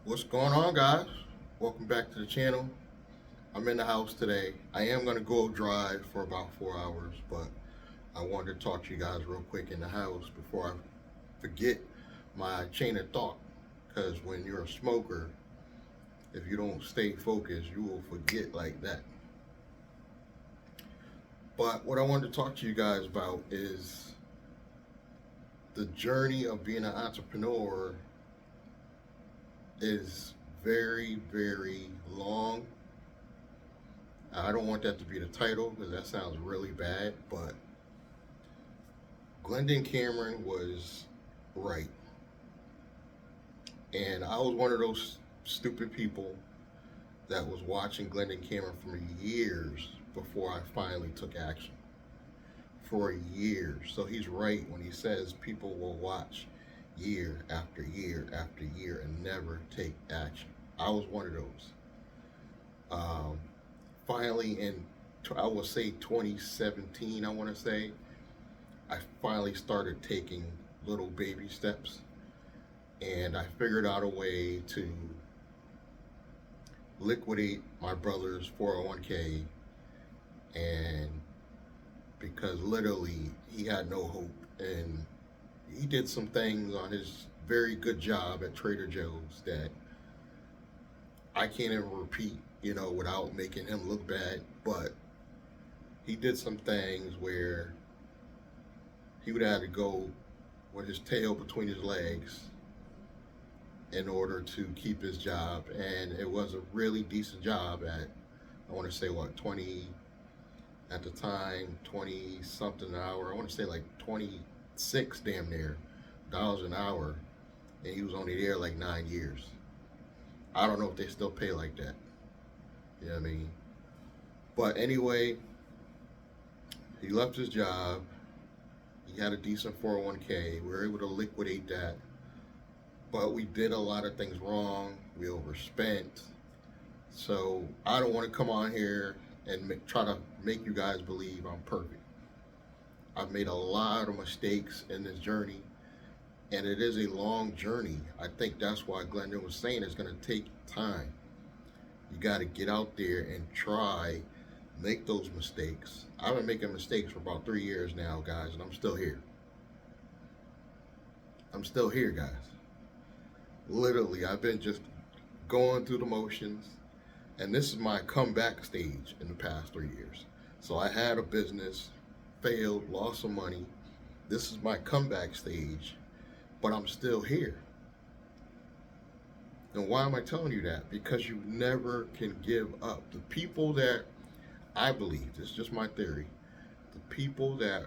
What's going on, guys? Welcome back to the channel. I'm in the house today. I am going to go drive for about 4 hours, but I wanted to talk to you guys real quick in the house before I forget my chain of thought. Because when you're a smoker, if you don't stay focused, you will forget like that. But what I wanted to talk to you guys about is the journey of being an entrepreneur is very, very long. I don't want that to be the title because that sounds really bad, but Glendon Cameron was right. And I was one of those stupid people that was watching Glendon Cameron for years before I finally took action. For years. So he's right when he says people will watch year after year after year and never take action. I was one of those. Um, Finally, in I will say 2017, I want to say, I finally started taking little baby steps, and I figured out a way to liquidate my brother's 401k, and because literally he had no hope, and he did some things on his very good job at Trader Joe's that I can't even repeat, without making him look bad. But he did some things where he would have to go with his tail between his legs in order to keep his job. And it was a really decent job at, I want to say, 20, at the time, 20 something an hour. I want to say like 26 damn near dollars an hour. And he was only there like 9 years. I don't know if they still pay like that. You know what I mean? But anyway, he left his job. He had a decent 401k. We were able to liquidate that. But we did a lot of things wrong. We overspent. So I don't want to come on here and try to make you guys believe I'm perfect. I've made a lot of mistakes in this journey, and it is a long journey. I think that's why Glendon was saying it's going to take time. You got to get out there and try, make those mistakes. I've been making mistakes for about 3 years now, guys, and I'm still here. I'm still here, guys. Literally, I've been just going through the motions, and this is my comeback stage in the past 3 years. So I had a business, failed, lost some money. This is my comeback stage, but I'm still here. And why am I telling you that? Because you never can give up. The people that, I believe, this is just my theory, the people that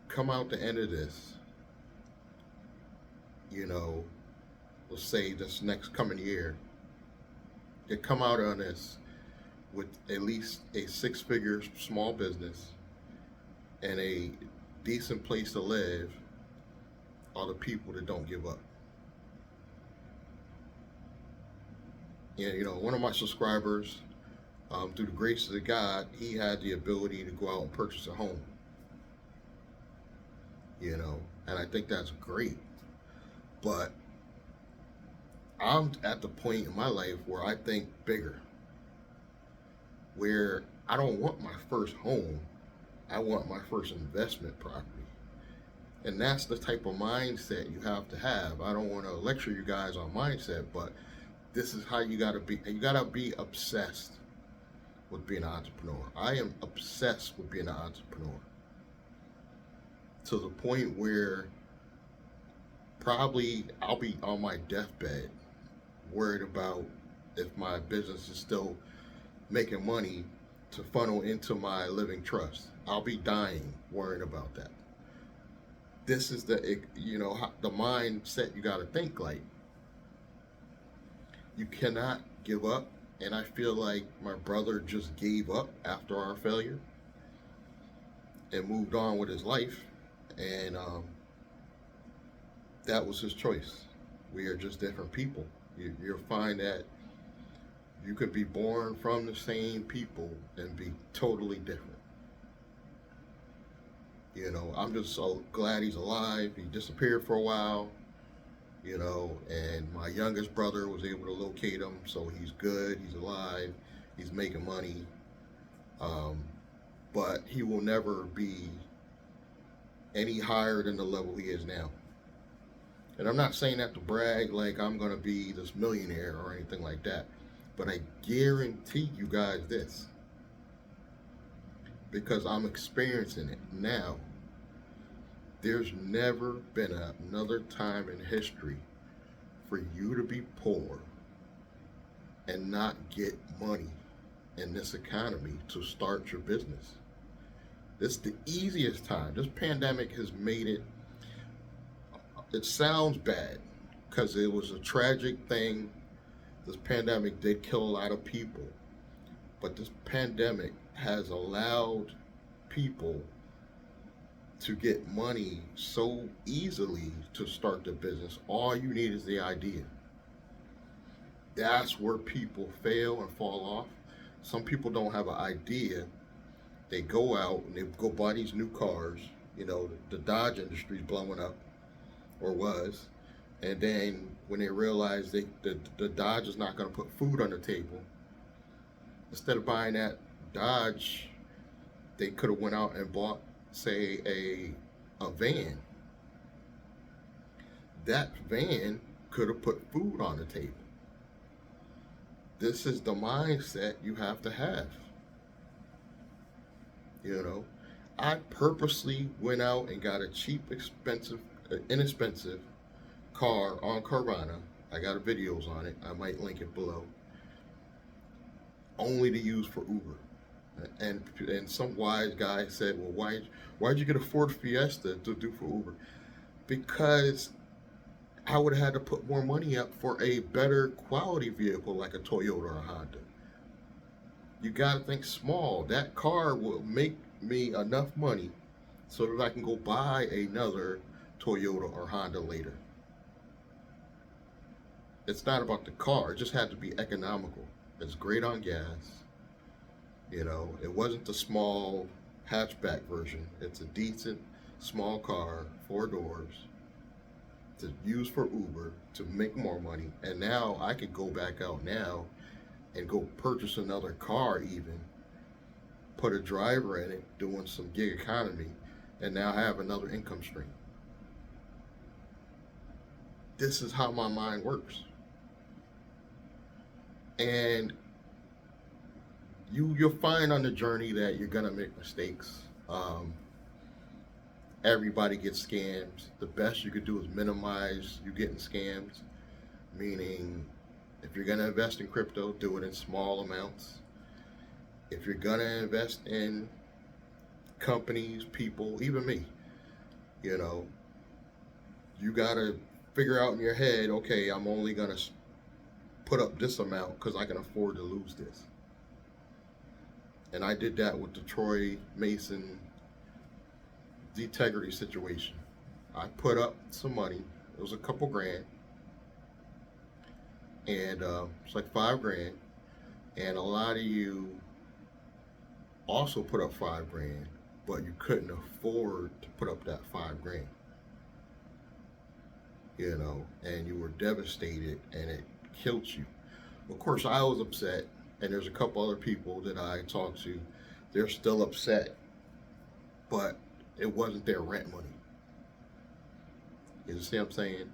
come out the end of this, let's say this next coming year, they come out on this with at least a six-figure small business and a decent place to live are the people that don't give up. And one of my subscribers, through the grace of God, he had the ability to go out and purchase a home. And I think that's great. But I'm at the point in my life where I think bigger, where I don't want my first home, I want my first investment property. And that's the type of mindset you have to have. I don't want to lecture you guys on mindset, but this is how you gotta be. You gotta be obsessed with being an entrepreneur. I am obsessed with being an entrepreneur to the point where probably I'll be on my deathbed worried about if my business is still making money to funnel into my living trust. I'll be dying worrying about that. This is the mindset you got to think like. You cannot give up, and I feel like my brother just gave up after our failure and moved on with his life, and that was his choice. We are just different people. You'll find that you could be born from the same people and be totally different. I'm just so glad he's alive. He disappeared for a while. and my youngest brother was able to locate him, so he's good, he's alive, he's making money, um, but he will never be any higher than the level he is now. And I'm not saying that to brag like I'm going to be this millionaire or anything like that, but I guarantee you guys this, because I'm experiencing it now. There's never been another time in history for you to be poor and not get money in this economy to start your business. This is the easiest time. This pandemic has made it, it sounds bad because it was a tragic thing. This pandemic did kill a lot of people, but this pandemic has allowed people to get money so easily to start the business. All you need is the idea. That's where people fail and fall off. Some people don't have an idea. They go out and they go buy these new cars. The Dodge industry's blowing up, or was. And then when they realize the Dodge is not going to put food on the table, instead of buying that Dodge, they could have went out and bought, say, a van. That van could have put food on the table. This is the mindset you have to have. I purposely went out and got a cheap, inexpensive car on Carvana. I got videos on it. I might link it below. Only to use for Uber. And some wise guy said, well, why'd you get a Ford Fiesta to do for Uber? Because I would have had to put more money up for a better quality vehicle like a Toyota or a Honda. You got to think small. That car will make me enough money so that I can go buy another Toyota or Honda later. It's not about the car. It just had to be economical. It's great on gas. It wasn't the small hatchback version. It's a decent small car, 4 doors, to use for Uber to make more money. And now I could go back out now and go purchase another car even, put a driver in it doing some gig economy, and now I have another income stream. This is how my mind works. And you'll find on the journey that you're gonna make mistakes. Everybody gets scams. The best you could do is minimize you getting scams, meaning if you're gonna invest in crypto, do it in small amounts. If you're gonna invest in companies, people, even me, you gotta figure out in your head, okay, I'm only gonna put up this amount because I can afford to lose this. And I did that with the Troy Mason Detegrity situation. I put up some money. It was a couple grand. And it's like $5 grand. And a lot of you also put up $5 grand, but you couldn't afford to put up that $5 grand. And you were devastated and it killed you. Of course, I was upset. And there's a couple other people that I talked to. They're still upset, but it wasn't their rent money. You see what I'm saying?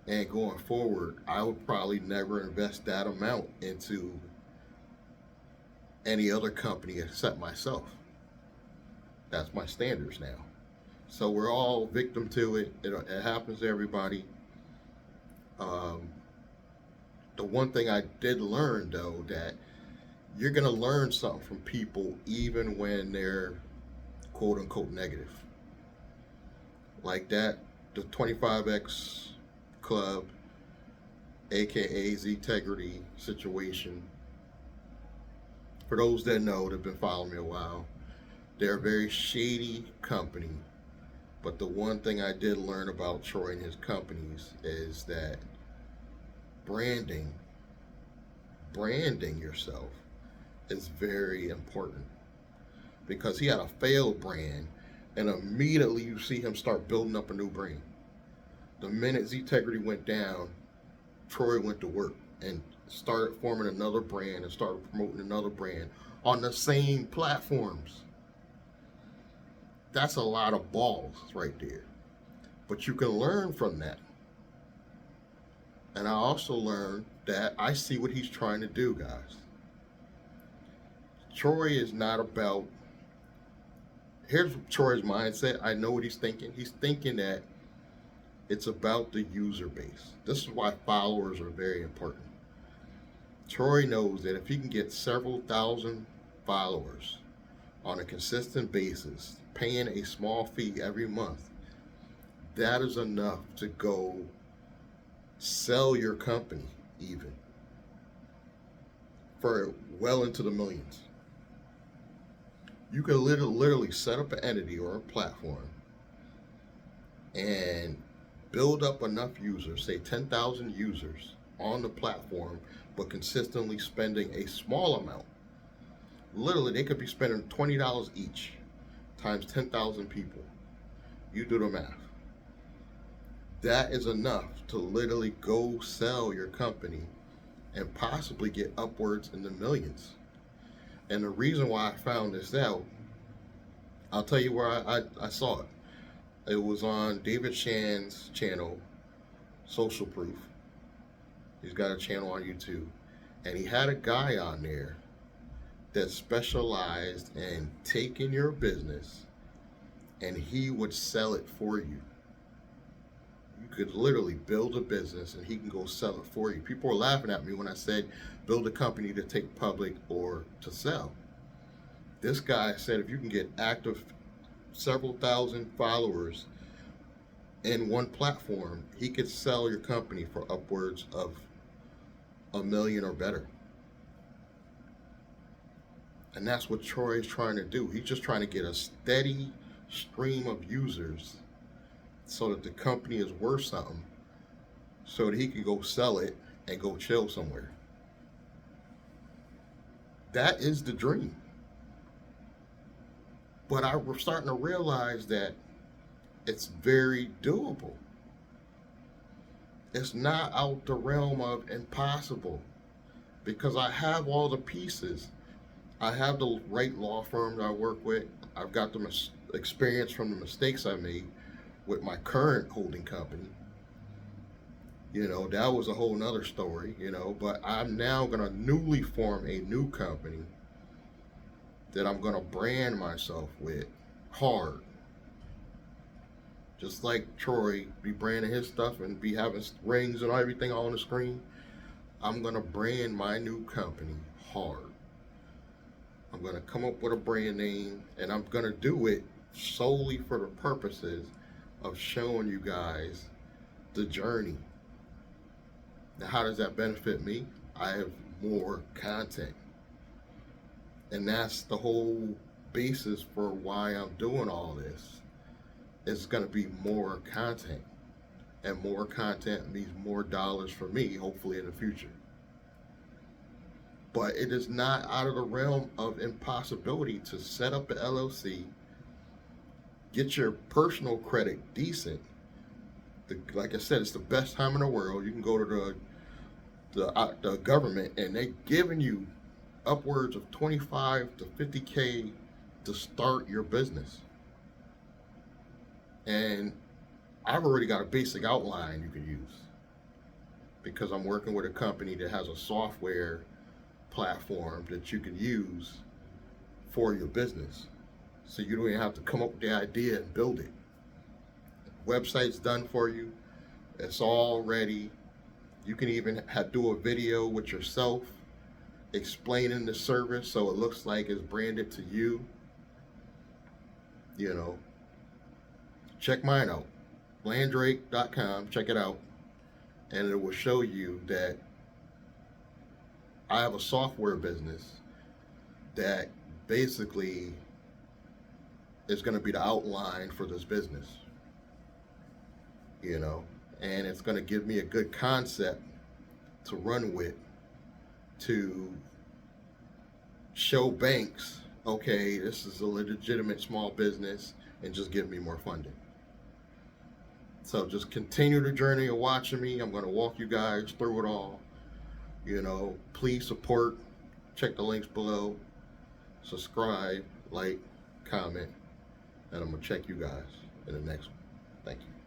And going forward, I would probably never invest that amount into any other company except myself. That's my standards now. So we're all victim to it. It happens to everybody. The one thing I did learn, though, that you're going to learn something from people even when they're quote unquote negative. Like that, the 25X Club, aka Zetegrity situation. For those that know, that have been following me a while, they're a very shady company. But the one thing I did learn about Troy and his companies is that branding yourself is very important, because he had a failed brand and immediately you see him start building up a new brand. The minute Ztegrity went down, Troy went to work and started forming another brand and started promoting another brand on the same platforms. That's a lot of balls right there. But you can learn from that. And I also learned that I see what he's trying to do, guys. Troy is not about. Here's Troy's mindset. I know what he's thinking. He's thinking that it's about the user base. This is why followers are very important. Troy knows that if he can get several thousand followers on a consistent basis, paying a small fee every month, that is enough to go sell your company even for well into the millions. You can literally set up an entity or a platform and build up enough users, say 10,000 users on the platform, but consistently spending a small amount. Literally, they could be spending $20 each times 10,000 people. You do the math. That is enough to literally go sell your company and possibly get upwards in the millions. And the reason why I found this out, I'll tell you where I saw it. It was on David Shan's channel, Social Proof. He's got a channel on YouTube. And he had a guy on there that specialized in taking your business and he would sell it for you. You could literally build a business and he can go sell it for you. People were laughing at me when I said build a company to take public or to sell. This guy said if you can get active several thousand followers in one platform, he could sell your company for upwards of $1 million or better. And that's what Troy is trying to do. He's just trying to get a steady stream of users so that the company is worth something, so that he can go sell it and go chill somewhere. That is the dream. But we're starting to realize that it's very doable. It's not out the realm of impossible because I have all the pieces. I have the right law firm that I work with. I've got the experience from the mistakes I made with my current holding company. That was a whole nother story, but I'm now going to newly form a new company that I'm going to brand myself with hard. Just like Troy be branding his stuff and be having rings and everything on the screen, I'm going to brand my new company hard. I'm going to come up with a brand name and I'm going to do it solely for the purposes of showing you guys the journey. Now, how does that benefit me? I have more content. And that's the whole basis for why I'm doing all this. It's going to be more content. And more content means more dollars for me, hopefully in the future. But it is not out of the realm of impossibility to set up an LLC, get your personal credit decent. Like I said, it's the best time in the world. You can go to the government and they're giving you upwards of 25 to 50K to start your business. And I've already got a basic outline you can use because I'm working with a company that has a software platform that you can use for your business. So you don't even have to come up with the idea and build it. Website's done for you. It's all ready. You can even do a video with yourself explaining the service so it looks like it's branded to you. Check mine out. Blandrake.com. Check it out. And it will show you that I have a software business that basically is going to be the outline for this business. And it's going to give me a good concept to run with to show banks, okay, this is a legitimate small business and just give me more funding. So just continue the journey of watching me. I'm going to walk you guys through it all. Please support. Check the links below. Subscribe, like, comment, and I'm going to check you guys in the next one. Thank you.